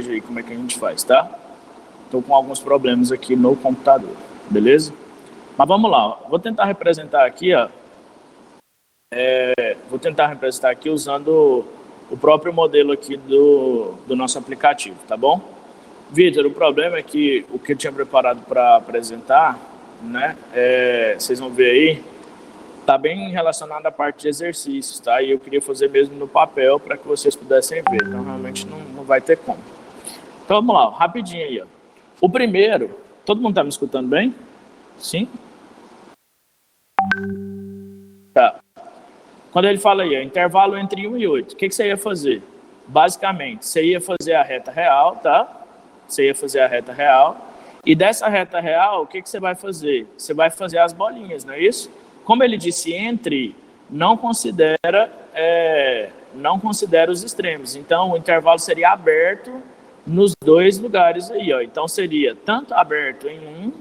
veja aí como é que a gente faz, tá? Estou com alguns problemas aqui no computador, beleza? Mas vamos lá, ó. Vou tentar representar aqui, ó. Vou tentar representar aqui usando o próprio modelo aqui do nosso aplicativo, tá bom? Vitor, o problema é que o que eu tinha preparado para apresentar, né, vocês vão ver aí, tá bem relacionado à parte de exercícios, tá? E eu queria fazer mesmo no papel para que vocês pudessem ver, então realmente não vai ter como. Então vamos lá, rapidinho aí, ó. O primeiro, todo mundo tá me escutando bem? Sim? Tá. Quando ele fala aí, ó, intervalo entre 1 e 8, o que você ia fazer? Basicamente, você ia fazer a reta real, tá? Você ia fazer a reta real. E dessa reta real, o que você vai fazer? Você vai fazer as bolinhas, não é isso? Como ele disse, entre, não considera os extremos. Então, o intervalo seria aberto nos dois lugares aí, ó. Então, seria tanto aberto em 1,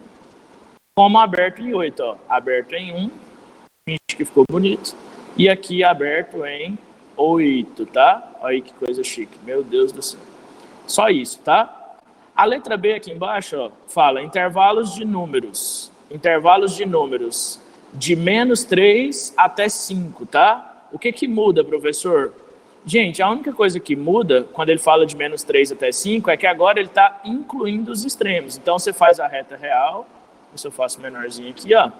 como aberto em 8, ó. Aberto em 1, que ficou bonito. E aqui aberto em 8, tá? Olha aí que coisa chique. Meu Deus do céu. Só isso, tá? A letra B aqui embaixo, ó, fala intervalos de números. Intervalos de números de -3 até 5, tá? O que muda, professor? Gente, a única coisa que muda quando ele fala de -3 até 5 é que agora ele está incluindo os extremos. Então, você faz a reta real. Se eu faço menorzinho aqui, ó.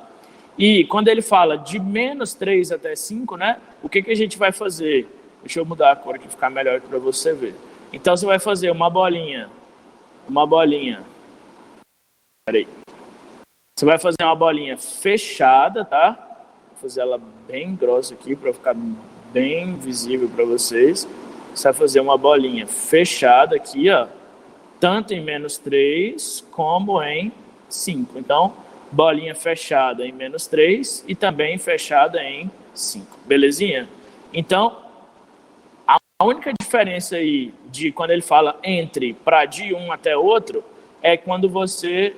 E quando ele fala de -3 até 5, né? O que a gente vai fazer? Deixa eu mudar a cor aqui, ficar melhor para você ver. Então, você vai fazer uma bolinha. Peraí. Você vai fazer uma bolinha fechada, tá? Vou fazer ela bem grossa aqui para ficar bem visível para vocês. Você vai fazer uma bolinha fechada aqui, ó. Tanto em -3 como em 5. Então, bolinha fechada em -3 e também fechada em 5. Belezinha? Então, a única diferença aí de quando ele fala entre para de um até outro é quando você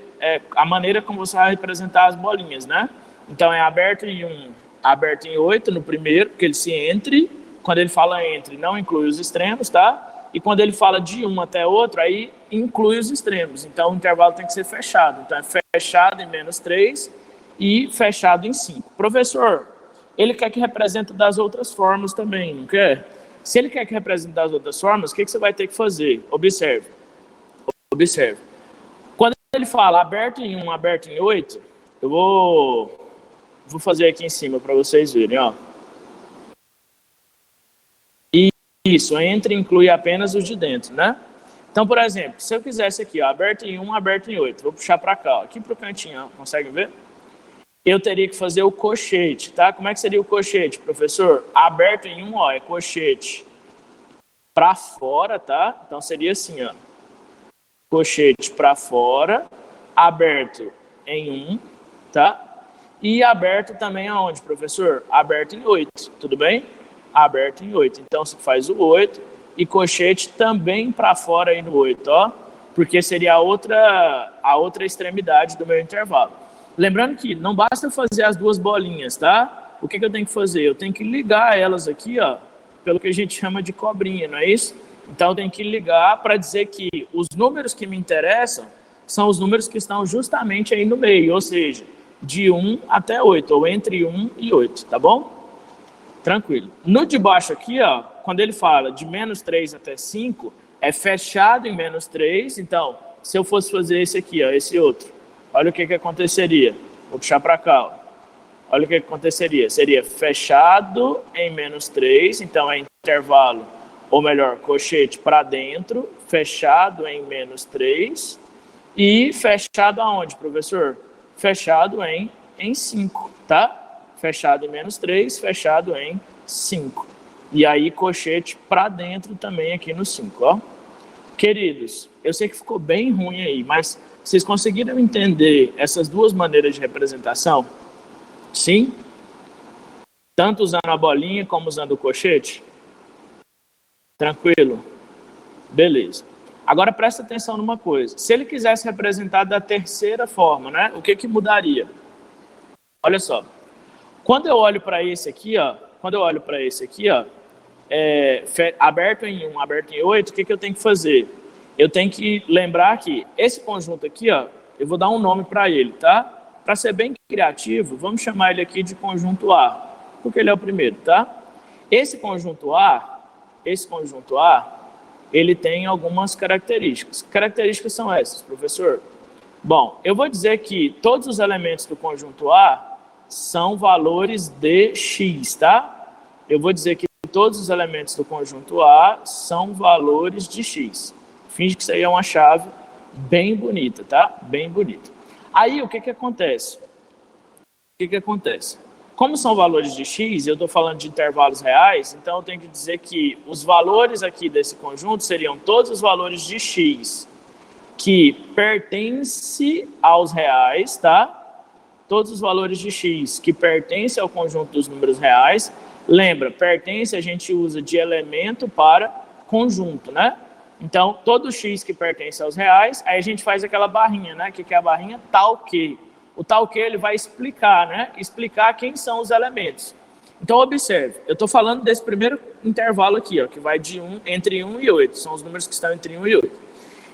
a maneira como você vai representar as bolinhas, né? Então é aberto em 1, aberto em 8 no primeiro, porque ele se entre. Quando ele fala entre, não inclui os extremos, tá? E quando ele fala de um até outro, aí inclui os extremos. Então o intervalo tem que ser fechado. Então é fechado em -3 e fechado em 5. Professor, ele quer que represente das outras formas também, não quer? Se ele quer que represente das outras formas, o que você vai ter que fazer? Observe. Quando ele fala aberto em 1, aberto em 8, eu vou fazer aqui em cima para vocês verem, ó. Isso, entre inclui apenas os de dentro, né? Então, por exemplo, se eu quisesse aqui, ó, aberto em 1, aberto em 8, vou puxar para cá, ó, aqui para o cantinho, ó, consegue ver? Eu teria que fazer o cochete, tá? Como é que seria o cochete, professor? Aberto em 1, ó, é cochete para fora, tá? Então, seria assim, ó. Cochete para fora, aberto em 1, tá? E aberto também aonde, professor? Aberto em 8, tudo bem? Aberto em 8. Então, você faz o 8 e cochete também para fora aí no 8, ó. Porque seria a outra extremidade do meu intervalo. Lembrando que não basta fazer as duas bolinhas, tá? O que eu tenho que fazer? Eu tenho que ligar elas aqui, ó, pelo que a gente chama de cobrinha, não é isso? Então, eu tenho que ligar para dizer que os números que me interessam são os números que estão justamente aí no meio, ou seja, de 1 até 8, ou entre 1 e 8, tá bom? Tranquilo. No de baixo aqui, ó, quando ele fala de -3 até 5, é fechado em -3. Então, se eu fosse fazer esse aqui, ó, esse outro, olha o que aconteceria. Vou puxar para cá, ó. Olha o que aconteceria. Seria fechado em -3, então é intervalo, ou melhor, cochete para dentro, fechado em -3 e fechado aonde, professor? Fechado em 5, tá? Fechado em -3, fechado em 5. E aí, cochete para dentro também aqui no 5, ó. Queridos, eu sei que ficou bem ruim aí, mas vocês conseguiram entender essas duas maneiras de representação? Sim? Tanto usando a bolinha como usando o cochete? Tranquilo? Beleza. Agora presta atenção numa coisa. Se ele quisesse representar da terceira forma, né? O que mudaria? Olha só. Quando eu olho para esse aqui, ó, aberto em 1, aberto em 8, o que eu tenho que fazer? eu tenho que lembrar que esse conjunto aqui, ó, eu vou dar um nome para ele, tá? Para ser bem criativo, vamos chamar ele aqui de conjunto A, porque ele é o primeiro, tá? Esse conjunto A, ele tem algumas características. Que características são essas, professor? Bom, eu vou dizer que todos os elementos do conjunto A são valores de x, tá? Eu vou dizer que todos os elementos do conjunto A são valores de x. Finge que isso aí é uma chave bem bonita, tá? Bem bonita. Aí, o que que acontece? Como são valores de x, eu estou falando de intervalos reais, então eu tenho que dizer que os valores aqui desse conjunto seriam todos os valores de x que pertencem aos reais, tá? Todos os valores de x que pertencem ao conjunto dos números reais. Lembra, pertence a gente usa de elemento para conjunto, né? Então, todo x que pertence aos reais, aí a gente faz aquela barrinha, né? Que é a barrinha tal que. O tal que ele vai explicar, né? Explicar quem são os elementos. Então, observe, eu estou falando desse primeiro intervalo aqui, ó, que vai de entre 1 e 8. São os números que estão entre 1 e 8.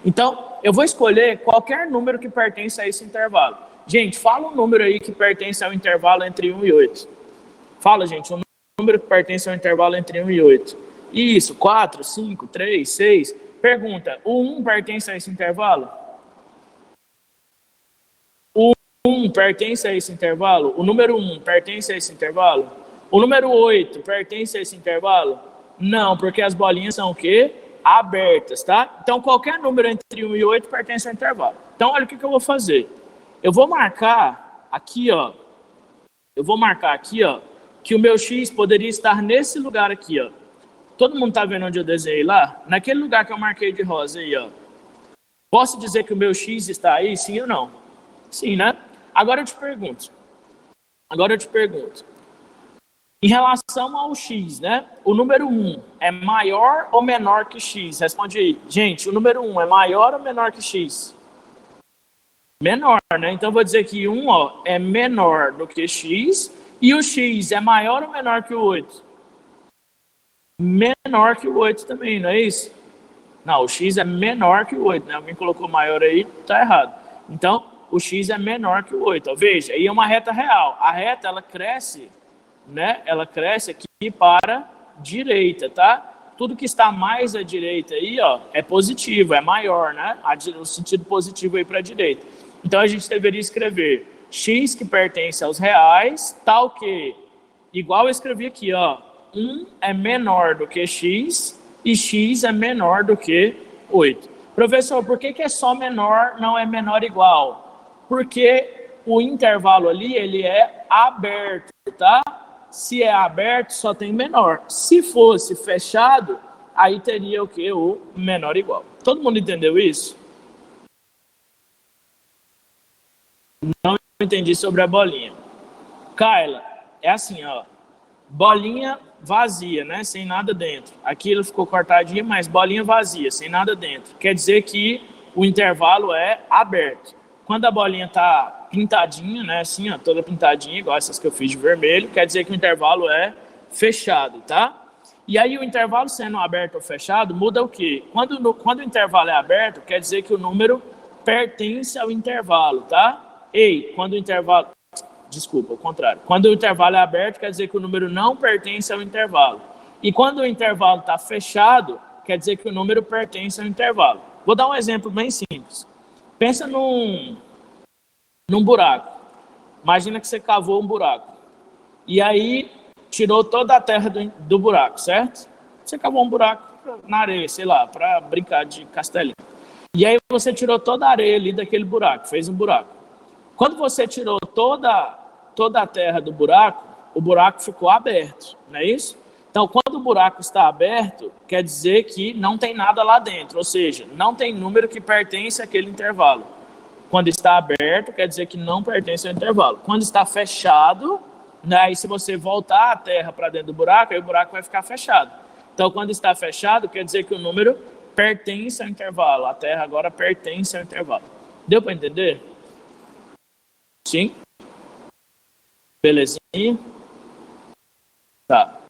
Então, eu vou escolher qualquer número que pertence a esse intervalo. Gente, fala um número aí que pertence ao intervalo entre 1 e 8. Fala, gente, um número que pertence ao intervalo entre 1 e 8. Isso, 4, 5, 3, 6. Pergunta, o 1 pertence a esse intervalo? O 1 pertence a esse intervalo? O número 1 pertence a esse intervalo? O número 8 pertence a esse intervalo? Não, porque as bolinhas são o quê? Abertas, tá? Então, qualquer número entre 1 e 8 pertence ao intervalo. Então, olha o que eu vou fazer. Eu vou marcar aqui, ó. Que o meu x poderia estar nesse lugar aqui, ó. Todo mundo tá vendo onde eu desenhei lá? Naquele lugar que eu marquei de rosa aí, ó. Posso dizer que o meu x está aí, sim ou não? Sim, né? Agora eu te pergunto. Em relação ao x, né? O número 1 é maior ou menor que x? Responde aí. Gente, o número 1 é maior ou menor que x? Menor, né? Então, eu vou dizer que 1, ó, é menor do que x. E o x é maior ou menor que o 8? Menor que o 8 também, não é isso? Não, o x é menor que o 8, né? Alguém colocou maior aí, tá errado. Então, o x é menor que o 8. Ó. Veja, aí é uma reta real. A reta, ela cresce, né? Ela cresce aqui para a direita, tá? Tudo que está mais à direita aí, ó, é positivo, é maior, né? O sentido positivo aí para a direita. Então, a gente deveria escrever x que pertence aos reais, tal que, igual eu escrevi aqui, ó, 1 é menor do que x e x é menor do que 8. Professor, por que é só menor, não é menor igual? Porque o intervalo ali, ele é aberto, tá? Se é aberto, só tem menor. Se fosse fechado, aí teria o quê? O menor igual. Todo mundo entendeu isso? Não entendi sobre a bolinha. Kyla, é assim, ó. Bolinha vazia, né? Sem nada dentro. Aqui ele ficou cortadinho, mas bolinha vazia, sem nada dentro. Quer dizer que o intervalo é aberto. Quando a bolinha tá pintadinha, né? Assim, ó, toda pintadinha, igual essas que eu fiz de vermelho, quer dizer que o intervalo é fechado, tá? E aí o intervalo sendo aberto ou fechado, muda o quê? Quando o intervalo é aberto, quer dizer que o número pertence ao intervalo, tá? Ei, quando o intervalo... Desculpa, o contrário. Quando o intervalo é aberto, quer dizer que o número não pertence ao intervalo. E quando o intervalo está fechado, quer dizer que o número pertence ao intervalo. Vou dar um exemplo bem simples. Pensa num buraco. Imagina que você cavou um buraco. E aí, tirou toda a terra do buraco, certo? Você cavou um buraco na areia, sei lá, para brincar de castelinho. E aí você tirou toda a areia ali daquele buraco, fez um buraco. Quando você tirou toda a terra do buraco, o buraco ficou aberto, não é isso? Então, quando o buraco está aberto, quer dizer que não tem nada lá dentro, ou seja, não tem número que pertence àquele intervalo. Quando está aberto, quer dizer que não pertence ao intervalo. Quando está fechado, né, aí se você voltar a terra para dentro do buraco, aí o buraco vai ficar fechado. Então, quando está fechado, quer dizer que o número pertence ao intervalo. A terra agora pertence ao intervalo. Deu para entender? Sim? Belezinha? Tá.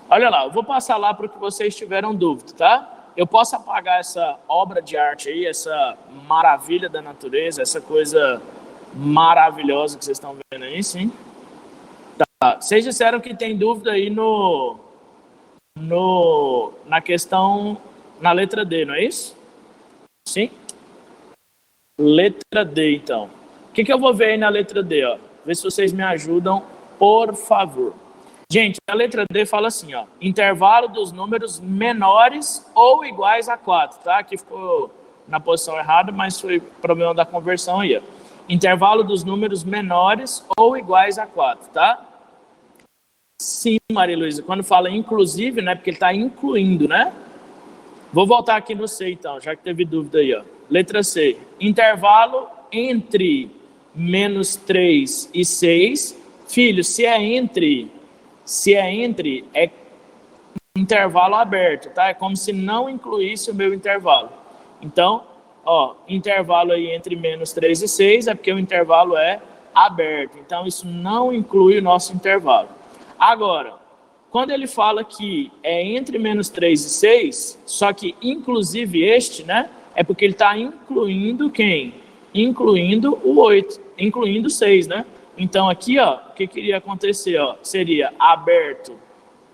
Olha lá, eu vou passar lá para que vocês tiveram dúvida, tá? eu posso apagar essa obra de arte aí, essa maravilha da natureza, essa coisa maravilhosa que vocês estão vendo aí, sim? Tá. Vocês disseram que tem dúvida aí na questão, na letra D, não é isso? Sim? Letra D, então. O que eu vou ver aí na letra D, ó? Vê se vocês me ajudam, por favor. Gente, a letra D fala assim, ó, intervalo dos números menores ou iguais a 4, tá? Aqui ficou na posição errada, mas foi problema da conversão aí, ó. Intervalo dos números menores ou iguais a 4, tá? Sim, Maria Luísa, quando fala inclusive, né, porque ele está incluindo, né? Vou voltar aqui no C, então, já que teve dúvida aí, ó. Letra C, intervalo entre menos 3 e 6. Filho, se é entre, é intervalo aberto, tá? É como se não incluísse o meu intervalo. Então, ó, intervalo aí entre menos 3 e 6 é porque o intervalo é aberto. Então, isso não inclui o nosso intervalo. Agora, quando ele fala que é entre menos 3 e 6, só que inclusive este, né? É porque ele está incluindo quem? Incluindo o 8, incluindo o 6, né? Então, aqui, ó, o que iria acontecer, ó? Seria aberto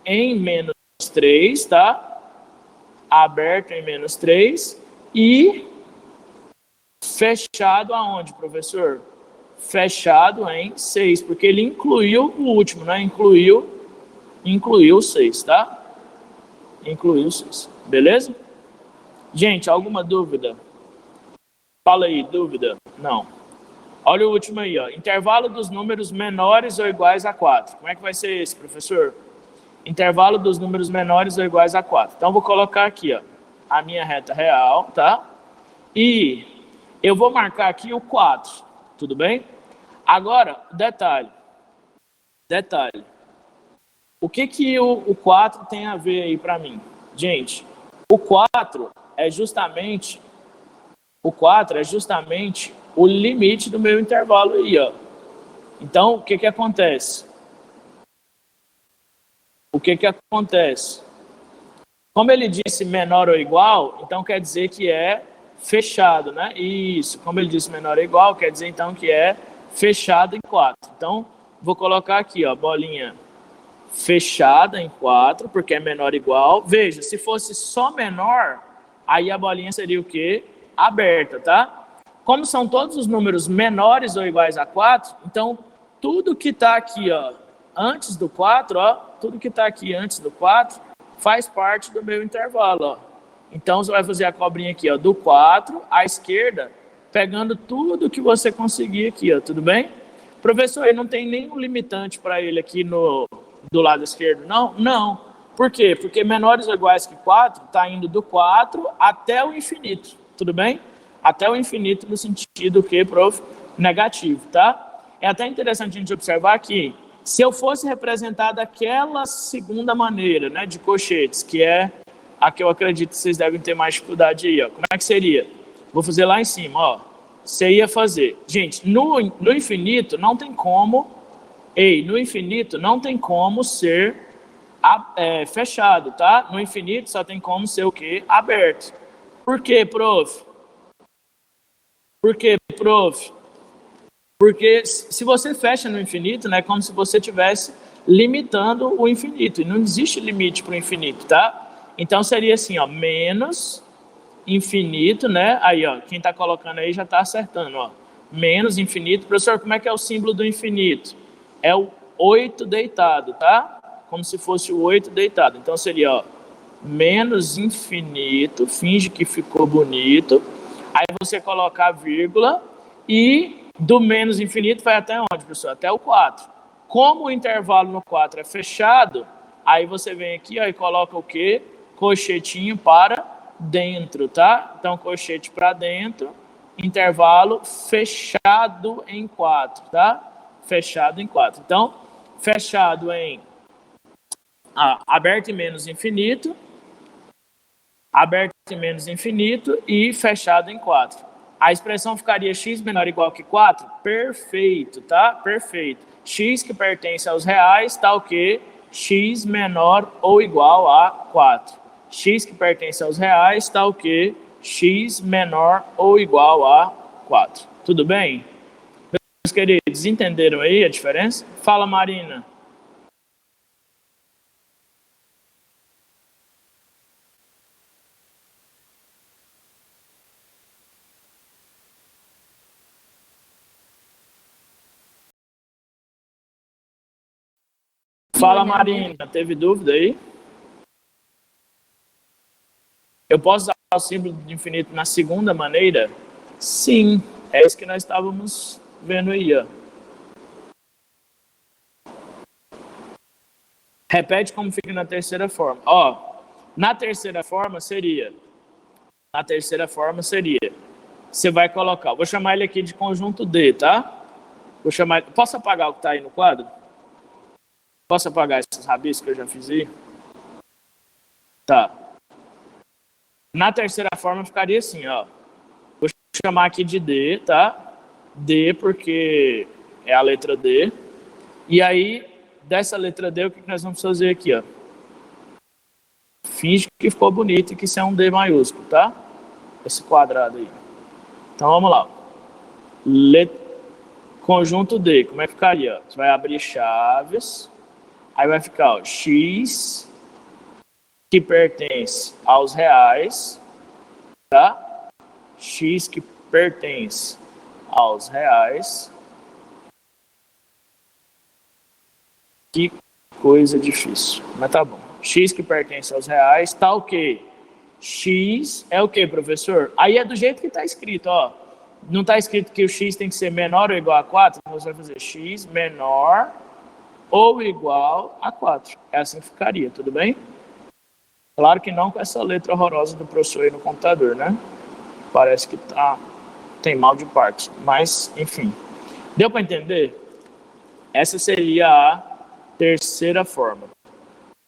em menos 3, tá? Aberto em menos 3 e fechado aonde, professor? Fechado em 6, porque ele incluiu o último, né? Incluiu o 6, tá? Incluiu o 6, beleza? Gente, alguma dúvida? Fala aí, dúvida? Não. Olha o último aí, ó. Intervalo dos números menores ou iguais a 4. Como é que vai ser esse, professor? Intervalo dos números menores ou iguais a 4. Então, vou colocar aqui, ó, a minha reta real, tá? E eu vou marcar aqui o 4, tudo bem? Agora, detalhe. O que o 4 tem a ver aí para mim? Gente, o 4 é justamente o limite do meu intervalo aí, ó. Então, o que acontece? Como ele disse menor ou igual, então quer dizer que é fechado, né? Isso, como ele disse menor ou igual, quer dizer então que é fechado em 4. Então, vou colocar aqui, ó, bolinha fechada em 4, porque é menor ou igual. Veja, se fosse só menor, aí a bolinha seria o quê? Aberta, tá? Como são todos os números menores ou iguais a 4, então tudo que está aqui, ó, antes do 4, ó, tudo que está aqui antes do 4 faz parte do meu intervalo, ó. Então você vai fazer a cobrinha aqui, ó, do 4 à esquerda, pegando tudo que você conseguir aqui, ó, tudo bem? Professor, ele não tem nenhum limitante para ele aqui do lado esquerdo, não? Não. Por quê? Porque menores ou iguais que 4 está indo do 4 até o infinito, tudo bem? Até o infinito no sentido que, prof, negativo, tá? É até interessante a gente observar que se eu fosse representar daquela segunda maneira, né, de cochetes, que é a que eu acredito que vocês devem ter mais dificuldade aí, ó. Como é que seria? Vou fazer lá em cima, ó. Você ia fazer. Gente, no infinito não tem como, no infinito não tem como ser fechado, tá? No infinito só tem como ser o quê? Aberto. Por quê, prof? Porque se você fecha no infinito, né, é como se você estivesse limitando o infinito. E não existe limite para o infinito, tá? Então seria assim, ó, menos infinito, né? Aí, ó, quem está colocando aí já está acertando, ó. Menos infinito. Professor, como é que é o símbolo do infinito? É o 8 deitado, tá? Como se fosse o 8 deitado. Então seria, ó, menos infinito, finge que ficou bonito. Aí você coloca a vírgula e do menos infinito vai até onde, professor? Até o 4. Como o intervalo no 4 é fechado, aí você vem aqui, ó, e coloca o quê? Cochetinho para dentro, tá? Então, cochete para dentro, intervalo fechado em 4, tá? Fechado em 4. Então, fechado em aberto e menos infinito, aberto e menos infinito e fechado em 4. A expressão ficaria x menor ou igual que 4? Perfeito, tá? Perfeito. X que pertence aos reais, tá o quê? X menor ou igual a 4. x que pertence aos reais está o quê? X menor ou igual a 4. Tudo bem? Meus queridos, entenderam aí a diferença? Fala, Marina. Fala, Marina. Teve dúvida aí? Eu posso usar o símbolo de infinito na segunda maneira? Sim, é isso que nós estávamos vendo aí, ó. Repete como fica na terceira forma. Ó, na terceira forma seria, você vai colocar, vou chamar ele aqui de conjunto D, tá? Vou chamar, posso apagar o que está aí no quadro? Posso apagar esses rabiscos que eu já fiz aí? Tá. Na terceira forma ficaria assim, ó. Vou chamar aqui de D, tá? D porque é a letra D. E aí, dessa letra D, o que nós vamos fazer aqui, ó? Finge que ficou bonito e que isso é um D maiúsculo, tá? Esse quadrado aí. Então, vamos lá. Conjunto D, como é que ficaria? Você vai abrir chaves, aí vai ficar, ó, X que pertence aos reais, tá? X que pertence aos reais. Que coisa difícil, mas tá bom. X que pertence aos reais, tá o quê? X é o quê, professor? Aí é do jeito que tá escrito, ó. Não tá escrito que o X tem que ser menor ou igual a 4, então você vai fazer X menor ou igual a 4. É assim que ficaria, tudo bem? Claro que não com essa letra horrorosa do professor aí no computador, né? Parece que tem mal de parte, mas enfim. Deu para entender? Essa seria a terceira forma,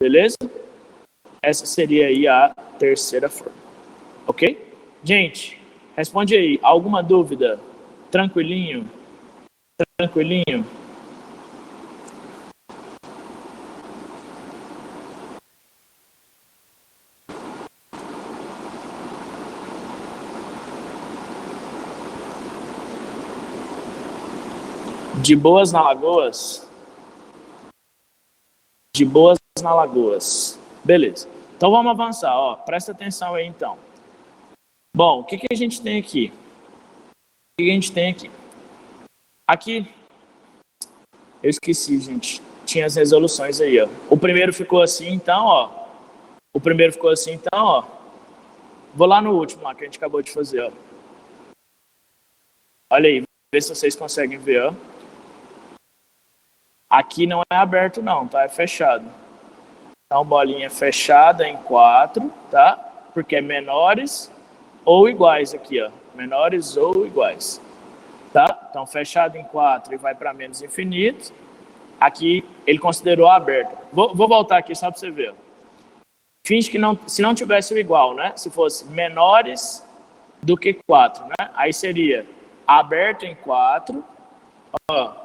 beleza? Essa seria aí a terceira forma, ok? Gente, responde aí, alguma dúvida? Tranquilinho? Tranquilinho? De boas na Lagoas? De boas na Lagoas. Beleza. Então vamos avançar, ó. Presta atenção aí então. Bom, o que a gente tem aqui? O que a gente tem aqui? Aqui, eu esqueci, gente. Tinha as resoluções aí, ó. O primeiro ficou assim, então, ó. Vou lá no último lá que a gente acabou de fazer, ó. Olha aí, vê se vocês conseguem ver, ó. Aqui não é aberto não, tá? É fechado. Então, bolinha fechada em 4, tá? Porque é menores ou iguais aqui, ó. Menores ou iguais, tá? Então, fechado em 4 e vai para menos infinito. Aqui, ele considerou aberto. Vou voltar aqui só para você ver. Finge que não, se não tivesse o igual, né? Se fosse menores do que 4, né? Aí seria aberto em 4, ó.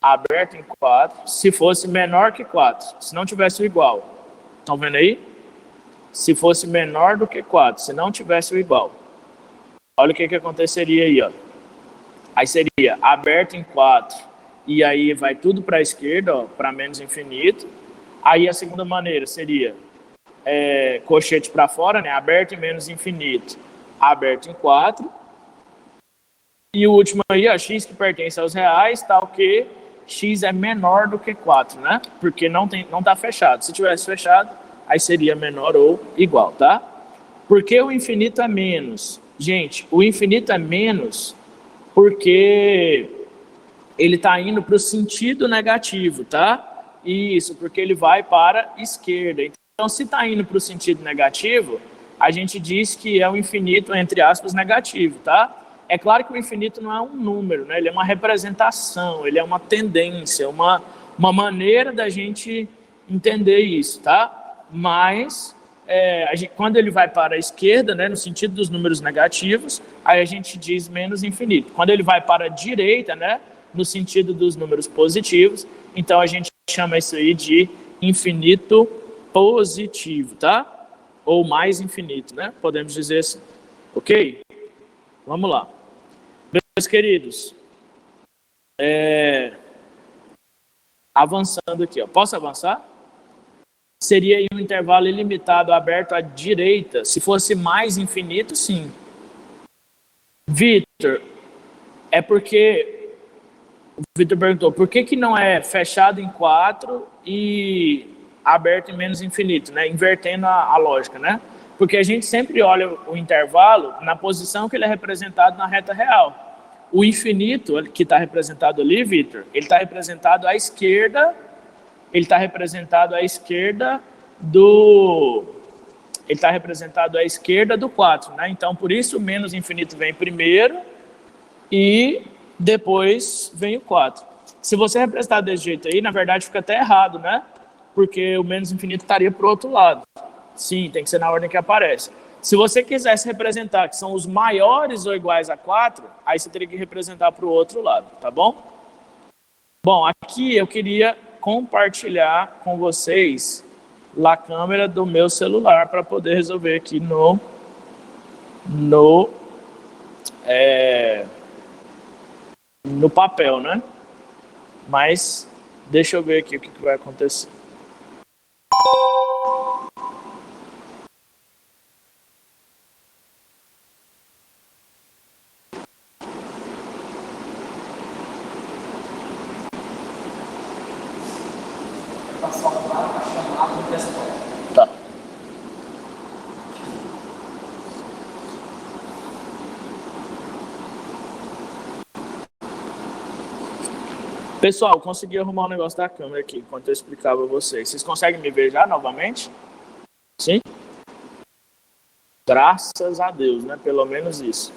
Aberto em 4, se fosse menor que 4, se não tivesse o igual. Estão vendo aí? Se fosse menor do que 4, se não tivesse o igual. Olha o que aconteceria aí, ó. Aí seria aberto em 4, e aí vai tudo para a esquerda, ó, para menos infinito. Aí a segunda maneira seria colchete para fora, né? Aberto em menos infinito, aberto em 4. E o último aí, ó, x que pertence aos reais, tá o quê? X é menor do que 4, né? Porque não tá fechado. Se tivesse fechado, aí seria menor ou igual, tá? Por que o infinito é menos? Gente, o infinito é menos porque ele está indo para o sentido negativo, tá? Isso, porque ele vai para a esquerda. Então, se está indo para o sentido negativo, a gente diz que é um infinito, entre aspas, negativo, tá? É claro que o infinito não é um número, né? Ele é uma representação, ele é uma tendência, uma maneira da gente entender isso, tá? Mas quando ele vai para a esquerda, né, no sentido dos números negativos, aí a gente diz menos infinito. Quando ele vai para a direita, né, no sentido dos números positivos, então a gente chama isso aí de infinito positivo, tá? ou mais infinito, né? Podemos dizer assim. Ok? Vamos lá. Meus queridos, avançando aqui, ó. Posso avançar? Seria aí um intervalo ilimitado aberto à direita. Se fosse mais infinito, sim. Vitor, é porque o Vitor perguntou, por que não é fechado em 4 e aberto em menos infinito, né? Invertendo a lógica, né? Porque a gente sempre olha o intervalo na posição que ele é representado na reta real. O infinito que está representado ali, Vitor, ele está representado à esquerda, do 4, né? Então, por isso, o menos infinito vem primeiro e depois vem o 4. Se você representar desse jeito aí, na verdade, fica até errado, né? Porque o menos infinito estaria para o outro lado. Sim, tem que ser na ordem que aparece. Se você quisesse representar que são os maiores ou iguais a 4, aí você teria que representar para o outro lado, tá bom? Bom, aqui eu queria compartilhar com vocês a câmera do meu celular para poder resolver aqui no papel, né? Mas deixa eu ver aqui o que vai acontecer. Tá. Pessoal, consegui arrumar o negócio da câmera aqui enquanto eu explicava a vocês. Vocês conseguem me ver já novamente? Sim? Graças a Deus, né? Pelo menos isso.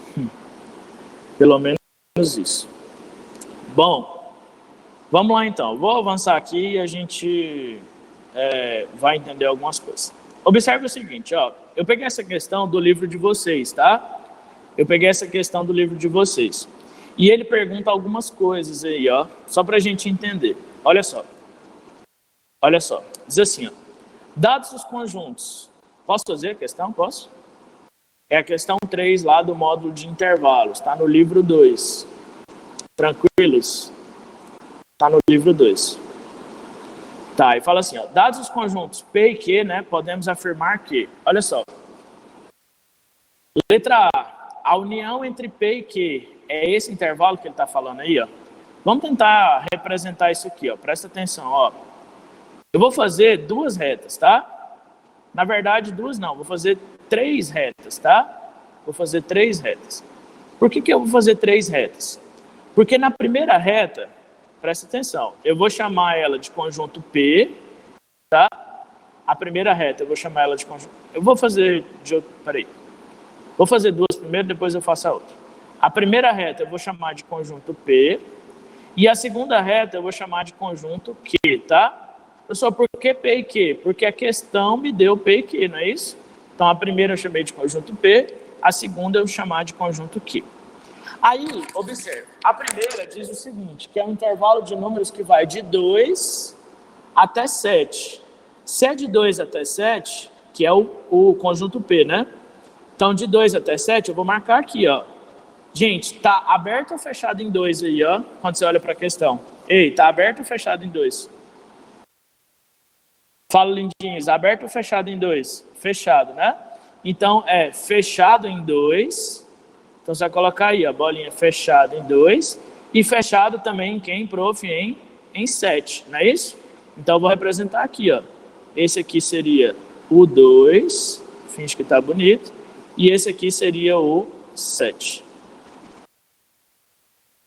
Pelo menos isso. Bom, vamos lá então. Vou avançar aqui e a gente vai entender algumas coisas. Observe o seguinte, ó. Eu peguei essa questão do livro de vocês, tá? E ele pergunta algumas coisas aí, ó, só para a gente entender. Olha só. Diz assim, ó. Dados os conjuntos. Posso fazer a questão? Posso? É a questão 3 lá do módulo de intervalos. Está no livro 2. Tranquilos? Está no livro 2. Tá, e fala assim, ó. Dados os conjuntos P e Q, né, podemos afirmar que... Olha só. Letra A. A união entre P e Q é esse intervalo que ele está falando aí, ó. Vamos tentar representar isso aqui, ó. Presta atenção, ó. Eu vou fazer 2 retas, tá? Na verdade, 2 não. Vou fazer 3 retas, tá? Por que eu vou fazer 3 retas? Porque na primeira reta, presta atenção, eu vou chamar ela de conjunto P, tá? A primeira reta eu vou chamar ela de conjunto... Eu vou fazer Vou fazer 2 primeiro, depois eu faço a outra. A primeira reta eu vou chamar de conjunto P. E a segunda reta eu vou chamar de conjunto Q, tá? Pessoal, por que P e Q? Porque a questão me deu P e Q, não é isso? Então, a primeira eu chamei de conjunto P. A segunda eu vou chamar de conjunto Q. Aí, observe. A primeira diz o seguinte, que é um intervalo de números que vai de 2 até 7. Se é de 2 até 7, que é o conjunto P, né? Então, de 2 até 7, eu vou marcar aqui, ó. Gente, tá aberto ou fechado em 2 aí, ó? Quando você olha para a questão. Ei, tá aberto ou fechado em 2? Fala, lindinhos. Aberto ou fechado em 2? Fechado, né? Então, é fechado em 2. Então, você vai colocar aí, ó, bolinha fechado em 2. E fechado também, prof, em 7, não é isso? Então, eu vou representar aqui, ó. Esse aqui seria o 2. Finge que tá bonito. E esse aqui seria o 7.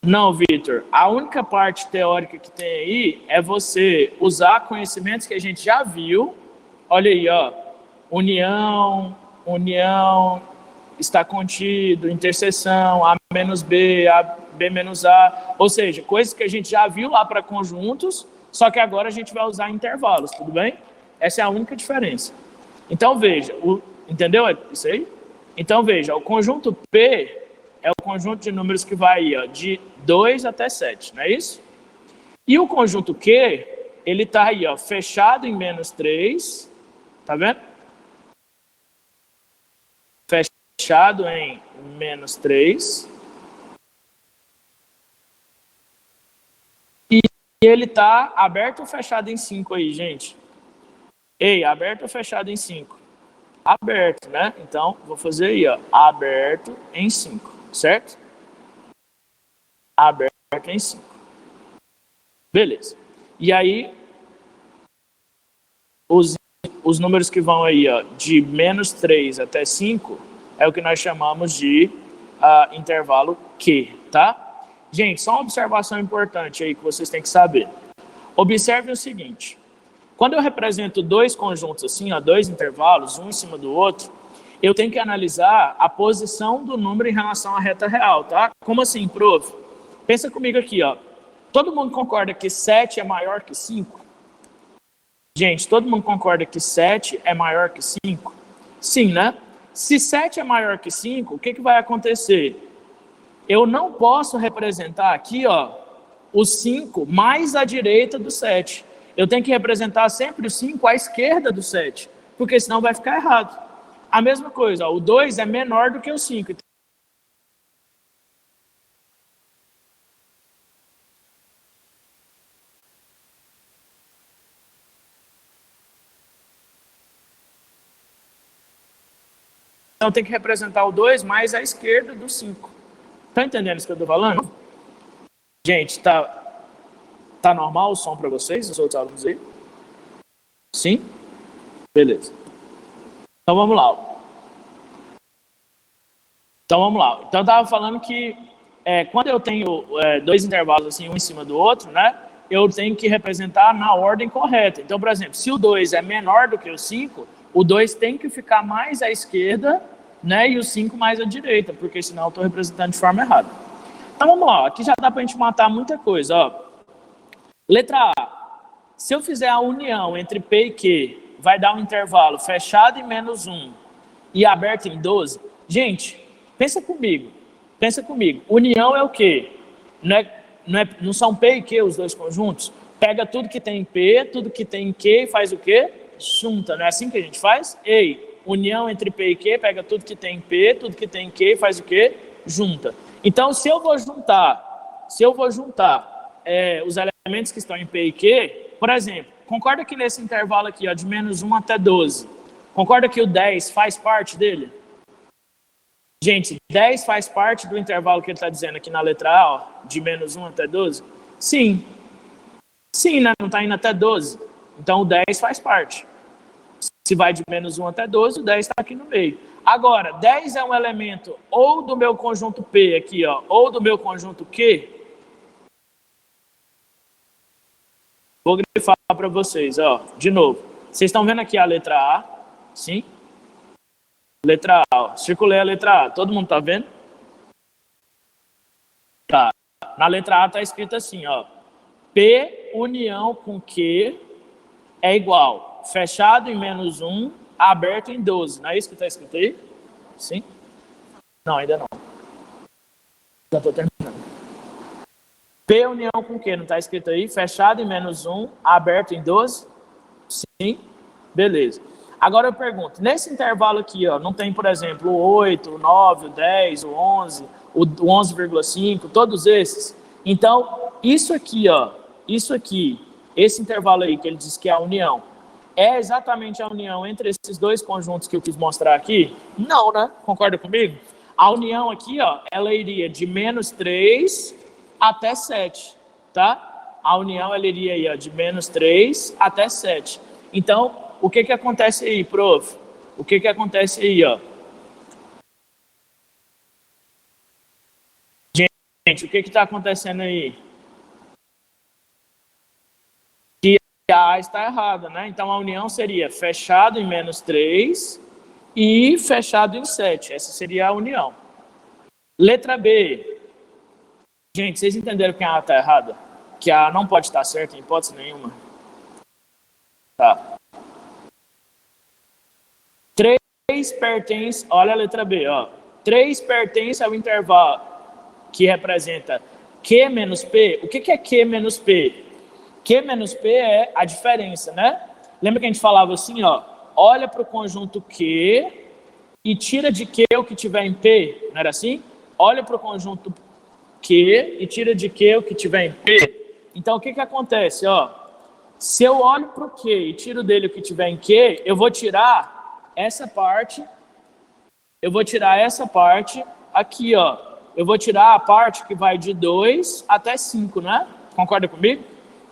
Não, Vitor. A única parte teórica que tem aí é você usar conhecimentos que a gente já viu. Olha aí, ó. União, está contido, interseção, A menos B, B menos A. Ou seja, coisas que a gente já viu lá para conjuntos, só que agora a gente vai usar intervalos, tudo bem? Essa é a única diferença. Então, veja. Entendeu isso aí? Então, veja, o conjunto P é o conjunto de números que vai aí, ó, de 2 até 7, não é isso? E o conjunto Q, ele está aí, ó, fechado em menos 3, tá vendo? fechado em menos 3. E ele está aberto ou fechado em 5 aí, gente? Ei, aberto ou fechado em 5? Aberto, né? Então, vou fazer aí, ó, aberto em 5, certo? Aberto em 5. Beleza. E aí, os números que vão aí, ó, de menos 3 até 5, é o que nós chamamos de intervalo Q, tá? Gente, só uma observação importante aí que vocês têm que saber. Observe o seguinte. Quando eu represento dois conjuntos assim, ó, dois intervalos, um em cima do outro, eu tenho que analisar a posição do número em relação à reta real, tá? Como assim, prof? Pensa comigo aqui, ó. Todo mundo concorda que 7 é maior que 5? Gente, todo mundo concorda que 7 é maior que 5? Sim, né? Se 7 é maior que 5, o que vai acontecer? Eu não posso representar aqui, ó, o 5 mais à direita do 7. Eu tenho que representar sempre o 5 à esquerda do 7, porque senão vai ficar errado. A mesma coisa, ó, o 2 é menor do que o 5. Então tem que representar o 2 mais à esquerda do 5. Tá entendendo isso que eu tô falando? Gente, tá normal o som para vocês, os outros alunos aí? Sim? Beleza. Então vamos lá. Então eu tava falando que quando eu tenho dois intervalos assim, um em cima do outro, né? Eu tenho que representar na ordem correta. Então, por exemplo, se o 2 é menor do que o 5, o 2 tem que ficar mais à esquerda, né? E o 5 mais à direita, porque senão eu estou representando de forma errada. Então vamos lá, aqui já dá para a gente matar muita coisa. Ó. Letra A. Se eu fizer a união entre P e Q, vai dar um intervalo fechado em menos 1 e aberto em 12. Gente, pensa comigo. União é o quê? Não são P e Q os dois conjuntos? Pega tudo que tem em P, tudo que tem em Q e faz o quê? Junta, não é assim que a gente faz? Ei, união entre P e Q, pega tudo que tem em P, tudo que tem em Q e faz o quê? Junta. Então, se eu vou juntar os elementos que estão em P e Q, por exemplo, concorda que nesse intervalo aqui, ó, de menos 1 até 12, concorda que o 10 faz parte dele? Gente, 10 faz parte do intervalo que ele está dizendo aqui na letra A, ó, de menos 1 até 12? Sim. Sim, né? Não está indo até 12. Então, o 10 faz parte. Se vai de menos 1 até 12, o 10 está aqui no meio. Agora, 10 é um elemento ou do meu conjunto P aqui, ó, ou do meu conjunto Q. Vou grifar para vocês, ó, de novo. Vocês estão vendo aqui a letra A? Sim? Letra A, ó. Circulei a letra A. Todo mundo tá vendo? Tá. Na letra A tá escrito assim, ó. P união com Q é igual. Fechado em menos 1, aberto em 12. Não é isso que tá escrito aí? Sim? Não, ainda não. Já tô terminando. P união com Q, não tá escrito aí? Fechado em menos 1, aberto em 12? Sim? Beleza. Agora eu pergunto, nesse intervalo aqui, ó, não tem, por exemplo, o 8, o 9, o 10, o 11, o 11,5, todos esses? Então, isso aqui, ó, esse intervalo aí que ele diz que é a união, é exatamente a união entre esses dois conjuntos que eu quis mostrar aqui? Não, né? Concorda comigo? A união aqui, ó, ela iria de menos 3 até 7, tá? A união, ela iria aí, ó, de menos 3 até 7. Então, o que acontece aí, prof? O que acontece aí, ó? Gente, o que está acontecendo aí? Que a A está errada, né? Então, a união seria fechado em menos 3 e fechado em 7. Essa seria a união. Letra B. Gente, vocês entenderam que a A está errada? Que a A não pode estar certa em hipótese nenhuma? Tá. 3 pertence, olha a letra B, ó. 3 pertence ao intervalo que representa Q menos P. O que é Q menos P? Q menos P é a diferença, né? Lembra que a gente falava assim, ó, olha para o conjunto Q e tira de Q o que tiver em P, não era assim? Olha para o conjunto Q e tira de Q o que tiver em P. Então, o que acontece? Ó, se eu olho para o Q e tiro dele o que tiver em Q, eu vou tirar essa parte, aqui, ó. Eu vou tirar a parte que vai de 2 até 5, né? Concorda comigo?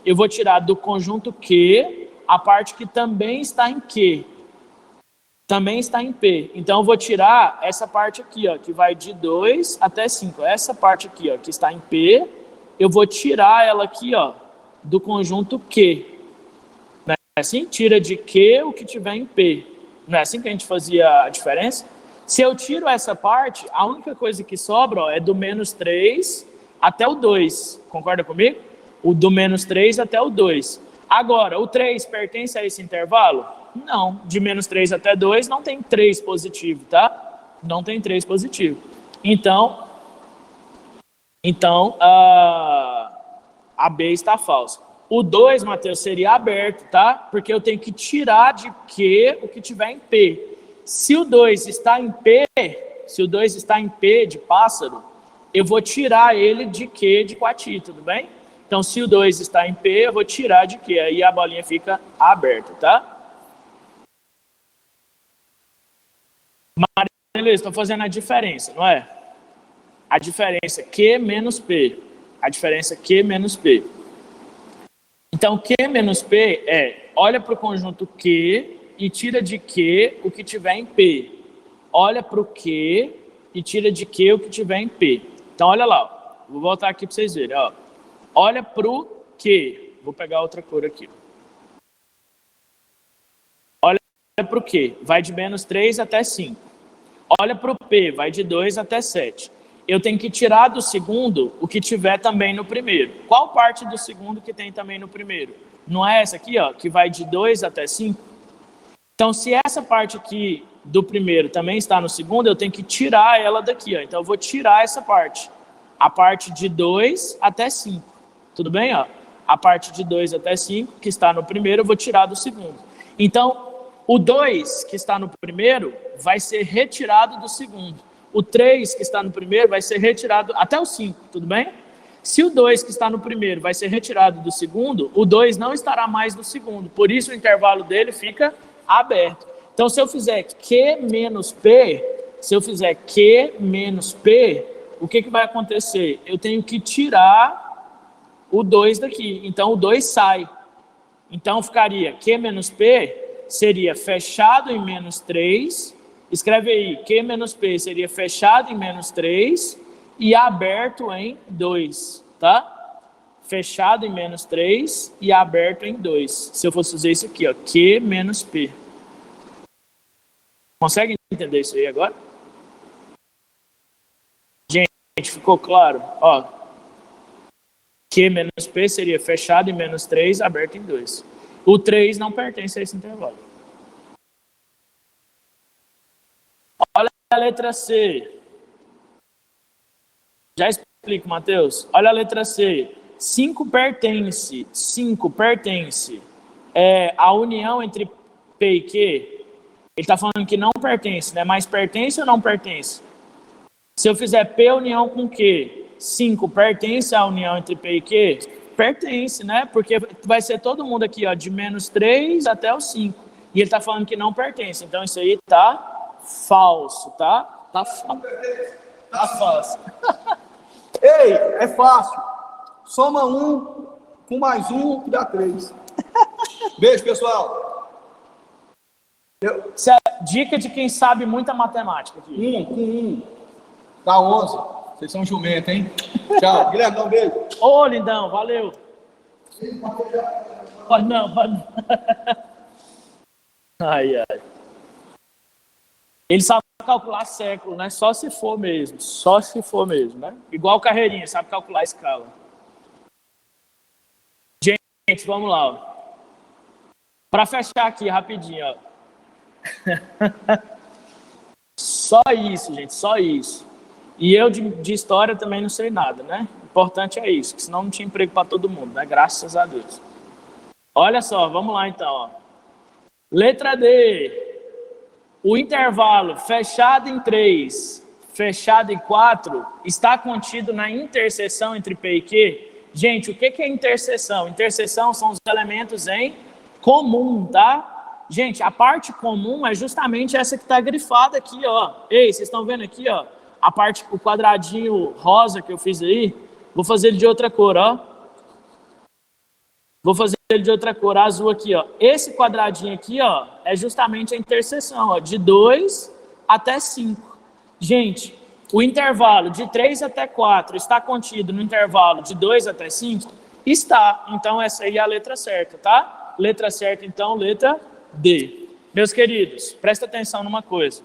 Eu vou tirar do conjunto Q a parte que também está em Q. Também está em P. Então, eu vou tirar essa parte aqui, ó, que vai de 2 até 5. Essa parte aqui, ó, que está em P, eu vou tirar ela aqui, ó, do conjunto Q. Não é assim? Tira de Q o que tiver em P. Não é assim que a gente fazia a diferença? Se eu tiro essa parte, a única coisa que sobra, ó, é do menos 3 até o 2. Concorda comigo? O do menos 3 até o 2. Agora, o 3 pertence a esse intervalo? Não. De menos 3 até 2 não tem 3 positivo, tá? Não tem 3 positivo. Então a B está falsa. O 2, Mateus, seria aberto, tá? Porque eu tenho que tirar de Q o que tiver em P. Se o 2 está em P, de pássaro, eu vou tirar ele de Q de Coati, tudo bem? Então, se o 2 está em P, eu vou tirar de Q, aí a bolinha fica aberta, tá? Beleza, estou fazendo a diferença, não é? A diferença Q menos P. A diferença Q menos P. Então, Q menos P é, olha para o conjunto Q e tira de Q o que tiver em P. Olha para o Q e tira de Q o que tiver em P. Então, olha lá. Ó. Vou voltar aqui para vocês verem. Ó. Olha para o Q. Vou pegar outra cor aqui. Olha para o Q. Vai de menos 3 até 5. Olha para o P. Vai de 2 até 7. Eu tenho que tirar do segundo o que tiver também no primeiro. Qual parte do segundo que tem também no primeiro? Não é essa aqui, ó, que vai de 2 até 5? Então, se essa parte aqui do primeiro também está no segundo, eu tenho que tirar ela daqui, ó. Então, eu vou tirar essa parte. A parte de 2 até 5. Tudo bem? Ó? A parte de 2 até 5, que está no primeiro, eu vou tirar do segundo. Então, o 2, que está no primeiro, vai ser retirado do segundo. O 3, que está no primeiro, vai ser retirado até o 5, tudo bem? Se o 2, que está no primeiro, vai ser retirado do segundo, o 2 não estará mais no segundo. Por isso, o intervalo dele fica aberto. Então, se eu fizer Q menos P, o que vai acontecer? Eu tenho que tirar o 2 daqui. Então, o 2 sai. Então, ficaria Q menos P seria fechado em menos 3. Escreve aí, Q menos P seria fechado em menos 3 e aberto em 2, tá? Fechado em menos 3 e aberto em 2. Se eu fosse fazer isso aqui, ó, Q menos P. Consegue entender isso aí agora? Gente, ficou claro? Ó, Q menos P seria fechado em menos 3, aberto em 2. O 3 não pertence a esse intervalo. Olha a letra C. Já explico, Mateus. Olha a letra C. 5 pertence. A união entre P e Q. Ele está falando que não pertence, né? Mas pertence ou não pertence? Se eu fizer P união com Q, 5 pertence à união entre P e Q? Pertence, né? Porque vai ser todo mundo aqui, ó, de menos 3 até o 5. E ele está falando que não pertence. Então, isso aí tá falso, tá? Tá falso. Ei, é fácil. Soma 1 com mais 1 que dá 3. Beijo, pessoal. Isso é dica de quem sabe muita matemática aqui. 1 com 1 dá 11. Vocês são jumento, hein? Tchau. Guilherme, dá um beijo. Ô, lindão, valeu. Pode não. Ai. Ele sabe calcular século, né? Só se for mesmo, né? Igual Carreirinha, sabe calcular escala. Gente, vamos lá, ó. Para fechar aqui rapidinho, ó. Só isso, gente, só isso. E eu de história também não sei nada, né? O importante é isso, que senão não tinha emprego para todo mundo, né? Graças a Deus. Olha só, vamos lá então, ó. Letra D. O intervalo fechado em 3, fechado em 4, está contido na interseção entre P e Q? Gente, o que é interseção? Interseção são os elementos em comum, tá? Gente, a parte comum é justamente essa que está grifada aqui, ó. Ei, vocês estão vendo aqui, ó? A parte, o quadradinho rosa que eu fiz aí, vou fazer ele de outra cor, ó. Vou fazer ele de outra cor, azul aqui, ó. Esse quadradinho aqui, ó, é justamente a interseção, ó, de 2 até 5. Gente, o intervalo de 3 até 4 está contido no intervalo de 2 até 5? Está. Então, essa aí é a letra certa, tá? Letra certa, então, letra D. Meus queridos, presta atenção numa coisa.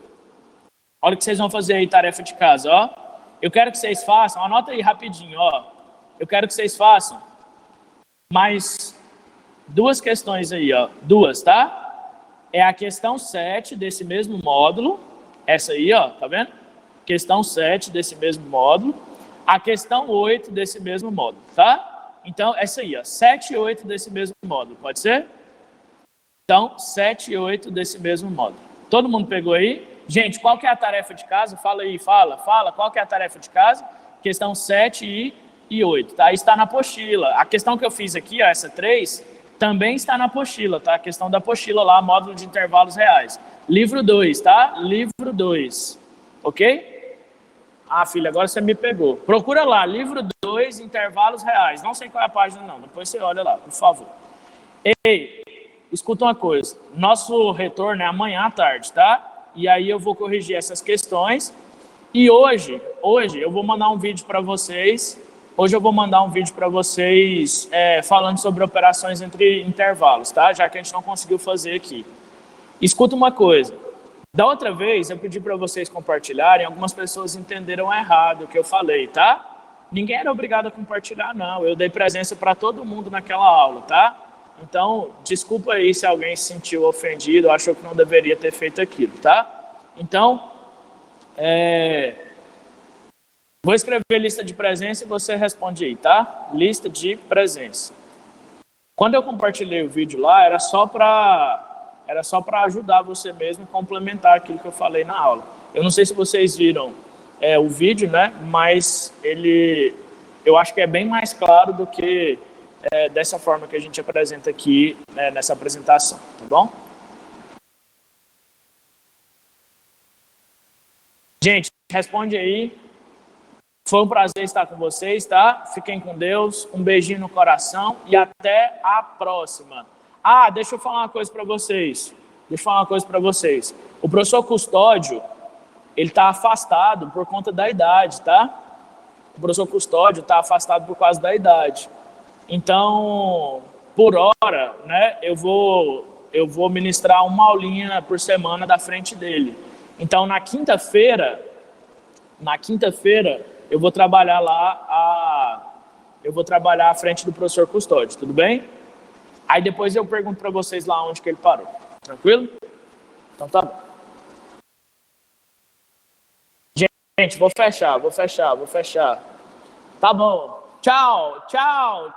Olha o que vocês vão fazer aí, tarefa de casa, ó. Eu quero que vocês façam, anota aí rapidinho, ó. Eu quero que vocês façam mais 2 questões aí, ó. 2, tá? É a questão 7 desse mesmo módulo. Essa aí, ó, tá vendo? Questão 7 desse mesmo módulo. A questão 8 desse mesmo módulo, tá? Então, essa aí, ó. 7 e 8 desse mesmo módulo, pode ser? Então, 7 e 8 desse mesmo módulo. Todo mundo pegou aí? Gente, qual que é a tarefa de casa? Fala aí, fala. Qual que é a tarefa de casa? Questão 7 e 8, tá? Está na apostila. A questão que eu fiz aqui, ó, essa 3, também está na apostila, tá? A questão da apostila lá, módulo de intervalos reais. Livro 2, tá? Livro 2, ok? Ah, filha, agora você me pegou. Procura lá, livro 2, intervalos reais. Não sei qual é a página, não. Depois você olha lá, por favor. Ei, escuta uma coisa. Nosso retorno é amanhã à tarde, tá? E aí eu vou corrigir essas questões. E hoje eu vou mandar um vídeo para vocês. Hoje eu vou mandar um vídeo para vocês falando sobre operações entre intervalos, tá? Já que a gente não conseguiu fazer aqui. Escuta uma coisa. Da outra vez eu pedi para vocês compartilharem, algumas pessoas entenderam errado o que eu falei, tá? Ninguém era obrigado a compartilhar, não. Eu dei presença para todo mundo naquela aula, tá? Então, desculpa aí se alguém se sentiu ofendido, achou que não deveria ter feito aquilo, tá? Então, vou escrever lista de presença e você responde aí, tá? Lista de presença. Quando eu compartilhei o vídeo lá, era só para ajudar você mesmo a complementar aquilo que eu falei na aula. Eu não sei se vocês viram o vídeo, né? Mas eu acho que é bem mais claro do que dessa forma que a gente apresenta aqui nessa apresentação, tá bom? Gente, responde aí. Foi um prazer estar com vocês, tá? Fiquem com Deus, um beijinho no coração e até a próxima. Ah, deixa eu falar uma coisa para vocês. O professor Custódio, ele está afastado por conta da idade, tá? O professor Custódio está afastado por causa da idade. Então, por hora, né, eu vou ministrar uma aulinha por semana da frente dele. Então, na quinta-feira, eu vou trabalhar à frente do professor Custódio, tudo bem? Aí depois eu pergunto para vocês lá onde que ele parou. Tranquilo? Então tá bom. Gente, vou fechar. Tá bom. Tchau.